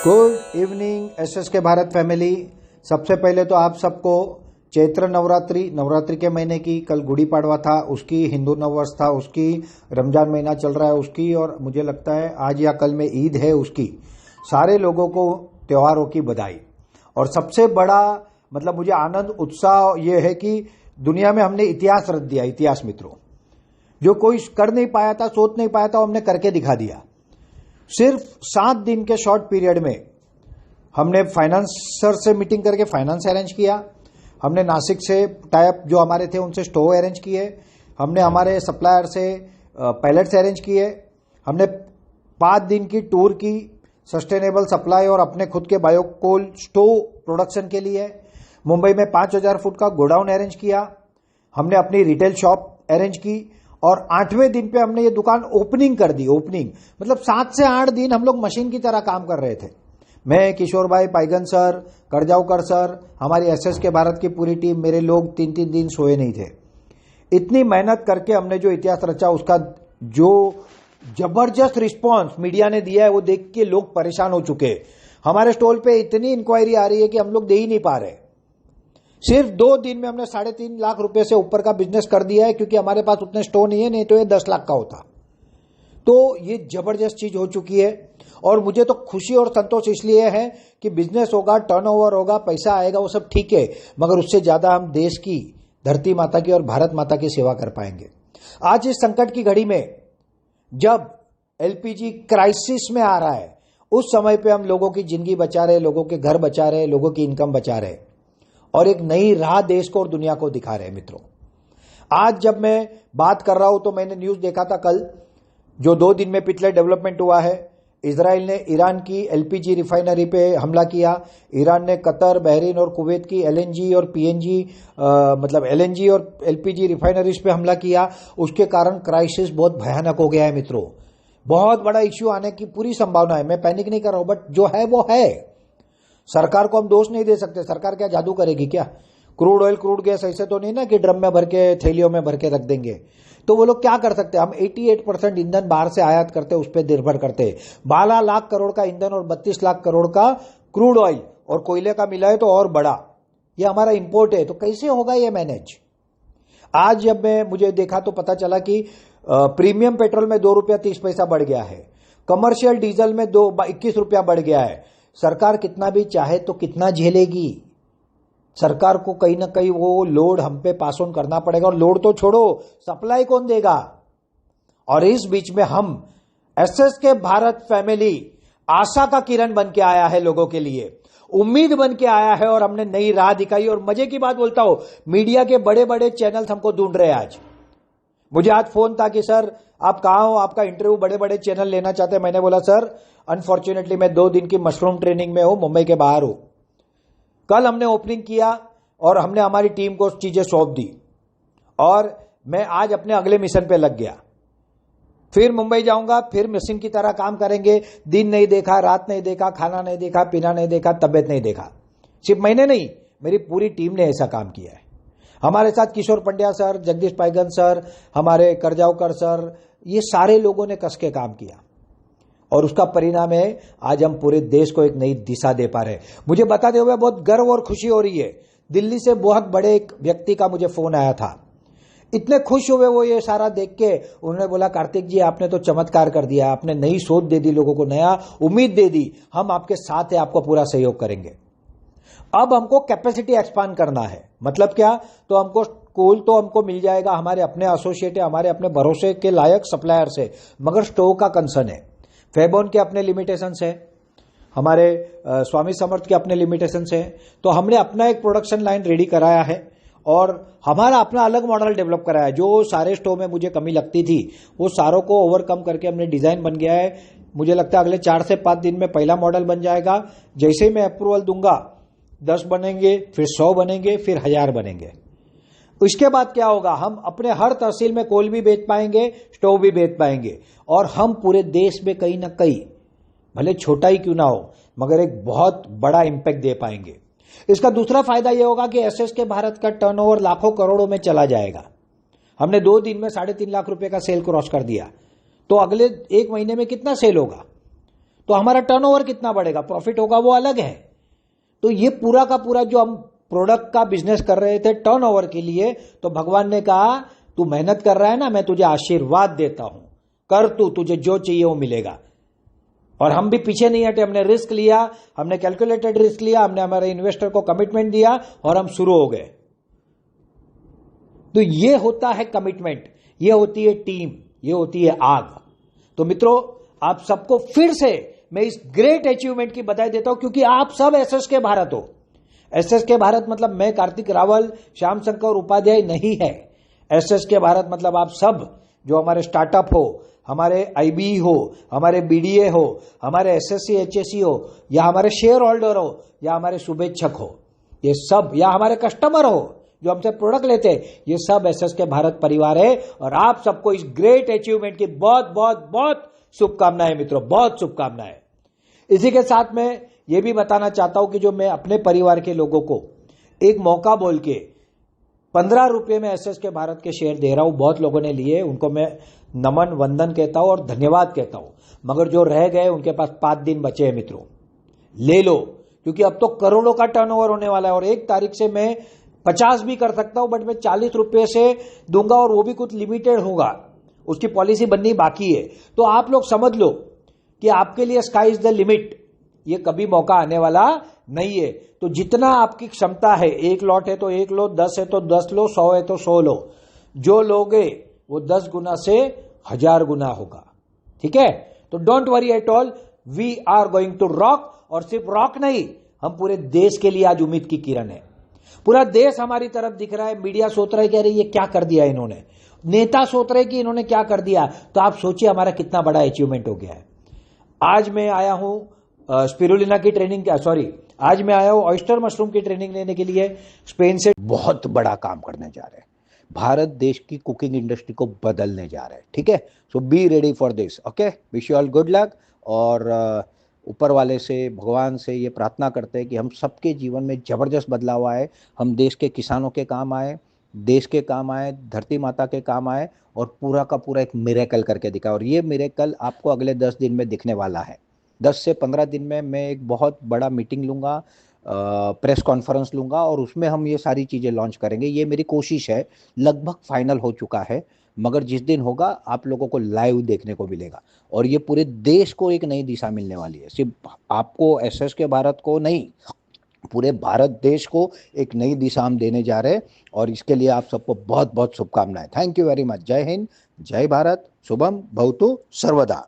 Good evening SS के Bharat family. सबसे पहले तो आप सबको चैत्र नवरात्रि के महीने की, कल गुड़ी पाड़वा था उसकी, हिंदू नववर्ष था उसकी, रमजान महीना चल रहा है उसकी, और मुझे लगता है आज या कल में ईद है उसकी, सारे लोगों को त्योहारों की बधाई। और सबसे बड़ा मतलब मुझे आनंद उत्साह ये है कि दुनिया में हमने इतिहास रच दिया। इतिहास मित्रों, जो कोई कर नहीं पाया था, सोच नहीं पाया था, हमने करके दिखा दिया। सिर्फ 7 दिन के शॉर्ट पीरियड में हमने फाइनेंसर से मीटिंग करके फाइनेंस अरेंज किया, हमने नासिक से टाइप जो हमारे थे उनसे स्टोव अरेंज किए, हमने हमारे सप्लायर से पैलेट्स अरेंज किए, हमने 5 दिन की टूर की सस्टेनेबल सप्लाई और अपने खुद के बायोकोल स्टोव प्रोडक्शन के लिए। मुंबई में 5000 फुट का गोडाउन अरेंज किया, हमने अपनी रिटेल शॉप अरेंज की, और 8वें दिन पे हमने ये दुकान ओपनिंग कर दी। ओपनिंग मतलब 7 से 8 दिन हम लोग मशीन की तरह काम कर रहे थे। मैं, किशोर भाई, पाइगन सर, करजावकर सर, हमारी एसएस के भारत की पूरी टीम, मेरे लोग 3-3 दिन सोए नहीं थे। इतनी मेहनत करके हमने जो इतिहास रचा, उसका जो जबरदस्त रिस्पॉन्स मीडिया ने दिया है वो देख के लोग परेशान हो चुके। हमारे स्टॉल पे इतनी इंक्वायरी आ रही है कि हम लोग दे ही नहीं पा रहे। सिर्फ 2 दिन में हमने 3.5 लाख रुपए से ऊपर का बिजनेस कर दिया है, क्योंकि हमारे पास उतने स्टोर नहीं है, नहीं तो ये 10 लाख का होता। तो ये जबरदस्त चीज हो चुकी है। और मुझे तो खुशी और संतोष इसलिए है कि बिजनेस होगा, टर्नओवर होगा, पैसा आएगा, वो सब ठीक है, मगर उससे ज्यादा हम देश की, धरती माता की और भारत माता की सेवा कर पाएंगे। आज इस संकट की घड़ी में जब एलपीजी क्राइसिस में आ रहा है, उस समय पे हम लोगों की जिंदगी बचा रहे, लोगों के घर बचा रहे, लोगों की इनकम बचा रहे, और एक नई राह देश को और दुनिया को दिखा रहे हैं। मित्रों, आज जब मैं बात कर रहा हूं तो मैंने न्यूज देखा था कल, जो 2 दिन में पिछले डेवलपमेंट हुआ है। इजराइल ने ईरान की एलपीजी रिफाइनरी पे हमला किया, ईरान ने कतर, बहरीन और कुवैत की एलएनजी और पीएनजी मतलब एलएनजी और एलपीजी रिफाइनरीज पे हमला किया। उसके कारण क्राइसिस बहुत भयानक हो गया है। मित्रों, बहुत बड़ा इश्यू आने की पूरी संभावना है। मैं पैनिक नहीं कर रहा हूं, बट जो है वो है। सरकार को हम दोष नहीं दे सकते। सरकार क्या जादू करेगी क्या? क्रूड ऑयल, क्रूड गैस ऐसे तो नहीं ना कि ड्रम में भर के, थैलियों में भर के रख देंगे। तो वो लोग क्या कर सकते हैं? हम 88% ईंधन बाहर से आयात करते, उस पर निर्भर करते। 12 लाख करोड़ का ईंधन और 32 लाख करोड़ का क्रूड ऑयल और कोयले का मिला है तो और बड़ा ये हमारा इंपोर्ट है। तो कैसे होगा ये मैनेज? आज जब मुझे देखा तो पता चला कि प्रीमियम पेट्रोल में 2 रुपया 30 पैसा बढ़ गया है, कमर्शियल डीजल में 21 रुपया बढ़ गया है। सरकार कितना भी चाहे तो कितना झेलेगी? सरकार को कहीं ना कहीं वो लोड हम पे पास ऑन करना पड़ेगा, और लोड तो छोड़ो, सप्लाई कौन देगा? और इस बीच में हम एसएस के भारत फैमिली आशा का किरण बन के आया है, लोगों के लिए उम्मीद बन के आया है, और हमने नई राह दिखाई। और मजे की बात बोलता हूं, मीडिया के बड़े बड़े चैनल्स हमको ढूंढ रहे हैं। आज मुझे आज फोन था कि सर आप कहां हो, आपका इंटरव्यू बड़े बड़े चैनल लेना चाहते हैं। मैंने बोला सर अनफॉर्चुनेटली मैं 2 दिन की मशरूम ट्रेनिंग में हूं, मुंबई के बाहर हूं। कल हमने ओपनिंग किया और हमने हमारी टीम को चीजें सौंप दी, और मैं आज अपने अगले मिशन पे लग गया। फिर मुंबई जाऊंगा, फिर मशीन की तरह काम करेंगे। दिन नहीं देखा, रात नहीं देखा, खाना नहीं देखा, पीना नहीं देखा, तबियत नहीं देखा। सिर्फ मैंने नहीं, मेरी पूरी टीम ने ऐसा काम किया है। हमारे साथ किशोर पंड्या सर, जगदीश पाइगन सर, हमारे करजावकर सर, ये सारे लोगों ने कस के काम किया, और उसका परिणाम है आज हम पूरे देश को एक नई दिशा दे पा रहे हैं। मुझे बताते हुए बहुत गर्व और खुशी हो रही है। दिल्ली से बहुत बड़े एक व्यक्ति का मुझे फोन आया था। इतने खुश हुए वो ये सारा देख के। उन्होंने बोला कार्तिक जी आपने तो चमत्कार कर दिया, आपने नई सोच दे दी, लोगों को नया उम्मीद दे दी। हम आपके साथ हैं, आपको पूरा सहयोग करेंगे। अब हमको कैपेसिटी एक्सपांड करना है। मतलब क्या? तो हमको कोल तो हमको मिल जाएगा, हमारे अपने एसोसिएट है, हमारे अपने भरोसे के लायक सप्लायर से, मगर स्टोव का कंसर्न है। फेबोन के अपने लिमिटेशंस है, हमारे स्वामी समर्थ के अपने लिमिटेशंस है। तो हमने अपना एक प्रोडक्शन लाइन रेडी कराया है, और हमारा अपना अलग मॉडल डेवलप कराया है। जो सारे स्टोव में मुझे कमी लगती थी वो सारों को ओवरकम करके हमने डिजाइन बन गया है। मुझे लगता है अगले 4 से 5 दिन में पहला मॉडल बन जाएगा। जैसे ही मैं अप्रूवल दूंगा 10 बनेंगे, फिर 100 बनेंगे, फिर 1000 बनेंगे। उसके बाद क्या होगा? हम अपने हर तहसील में कोल भी बेच पाएंगे, स्टोव भी बेच पाएंगे, और हम पूरे देश में कहीं ना कहीं, भले छोटा ही क्यों ना हो, मगर एक बहुत बड़ा इंपैक्ट दे पाएंगे। इसका दूसरा फायदा यह होगा कि एसएस के भारत का टर्नओवर लाखों करोड़ों में चला जाएगा। हमने 2 दिन में 3.5 लाख रुपए का सेल क्रॉस कर दिया, तो अगले 1 महीने में कितना सेल होगा? तो हमारा टर्नओवर कितना बढ़ेगा, प्रॉफिट होगा, वो अलग है। तो ये पूरा का पूरा जो हम प्रोडक्ट का बिजनेस कर रहे थे टर्नओवर के लिए, तो भगवान ने कहा तू मेहनत कर रहा है ना, मैं तुझे आशीर्वाद देता हूं, कर तू, तुझे जो चाहिए वो मिलेगा। और हम भी पीछे नहीं हटे, हमने रिस्क लिया, हमने कैलकुलेटेड रिस्क लिया, हमने हमारे इन्वेस्टर को कमिटमेंट दिया और हम शुरू हो गए। तो ये होता है कमिटमेंट, ये होती है टीम, ये होती है आग। तो मित्रों, आप सबको फिर से मैं इस ग्रेट अचीवमेंट की बधाई देता हूं, क्योंकि आप सब एसएसके भारत हो। एसएसके भारत मतलब मैं कार्तिक रावल, श्याम शंकर उपाध्याय नहीं है। एसएसके भारत मतलब आप सब जो हमारे स्टार्टअप हो, हमारे आईबी हो, हमारे बीडीए हो, हमारे एसएससी एचएससी हो, या हमारे शेयर होल्डर हो, या हमारे शुभेच्छक हो, ये सब, या हमारे कस्टमर हो जो हमसे प्रोडक्ट लेते हैं, ये सब एसएसके भारत परिवार है। और आप सबको इस ग्रेट अचीवमेंट की बहुत बहुत बहुत शुभकामनाएं मित्रों, बहुत शुभकामनाएं। इसी के साथ मैं ये भी बताना चाहता हूं कि जो मैं अपने परिवार के लोगों को एक मौका बोल के 15 रुपये में एसएसके भारत के शेयर दे रहा हूं, बहुत लोगों ने लिए, उनको मैं नमन वंदन कहता हूं और धन्यवाद कहता हूं। मगर जो रह गए उनके पास 5 दिन बचे हैं मित्रों, ले लो, क्योंकि अब तो करोड़ों का टर्नओवर होने वाला है। और 1 तारीख से मैं 50 भी कर सकता हूं, बट मैं 40 रुपये से दूंगा, और वो भी कुछ लिमिटेड होगा, उसकी पॉलिसी बननी बाकी है। तो आप लोग समझ लो कि आपके लिए स्काई इज द लिमिट, ये कभी मौका आने वाला नहीं है। तो जितना आपकी क्षमता है, 1 लॉट है तो 1 लो, 10 है तो 10 लो, 100 है तो 100 लो, जो लोगे वो 10 गुना से 1000 गुना होगा। ठीक है, तो don't worry at all, we are going to rock. और सिर्फ रॉक नहीं, हम पूरे देश के लिए आज उम्मीद की किरण है। पूरा देश हमारी तरफ दिख रहा है, मीडिया सोच रहा है कि अरे ये क्या कर दिया इन्होंने, नेता सोच रहे कि इन्होंने क्या कर दिया। तो आप सोचिए हमारा कितना बड़ा अचीवमेंट हो गया है। आज मैं आया हूं स्पिरुलिना की ट्रेनिंग, आज मैं आया हूं ऑयस्टर मशरूम की ट्रेनिंग लेने के लिए स्पेन से। बहुत बड़ा काम करने जा रहे हैं, भारत देश की कुकिंग इंडस्ट्री को बदलने जा रहे हैं। ठीक है, so be ready for this. Okay, wish you all good luck. और ऊपर वाले से, भगवान से ये प्रार्थना करते हैं कि हम सबके जीवन में जबरदस्त बदलाव आए, हम देश के किसानों के काम आए, देश के काम आए, धरती माता के काम आए, और पूरा का पूरा एक मिरेकल करके दिखाए। और ये मिरेकल आपको अगले 10 दिन में दिखने वाला है। 10 से 15 दिन में मैं एक बहुत बड़ा मीटिंग लूँगा, प्रेस कॉन्फ्रेंस लूँगा, और उसमें हम ये सारी चीज़ें लॉन्च करेंगे। ये मेरी कोशिश है, लगभग फाइनल हो चुका है, मगर जिस दिन होगा आप लोगों को लाइव देखने को मिलेगा। और ये पूरे देश को एक नई दिशा मिलने वाली है, सिर्फ आपको एसएसके भारत को नहीं, पूरे भारत देश को एक नई दिशा हम देने जा रहे हैं। और इसके लिए आप सबको बहुत बहुत शुभकामनाएं। Thank you very much. जय हिंद, जय भारत, शुभम भवतु सर्वदा।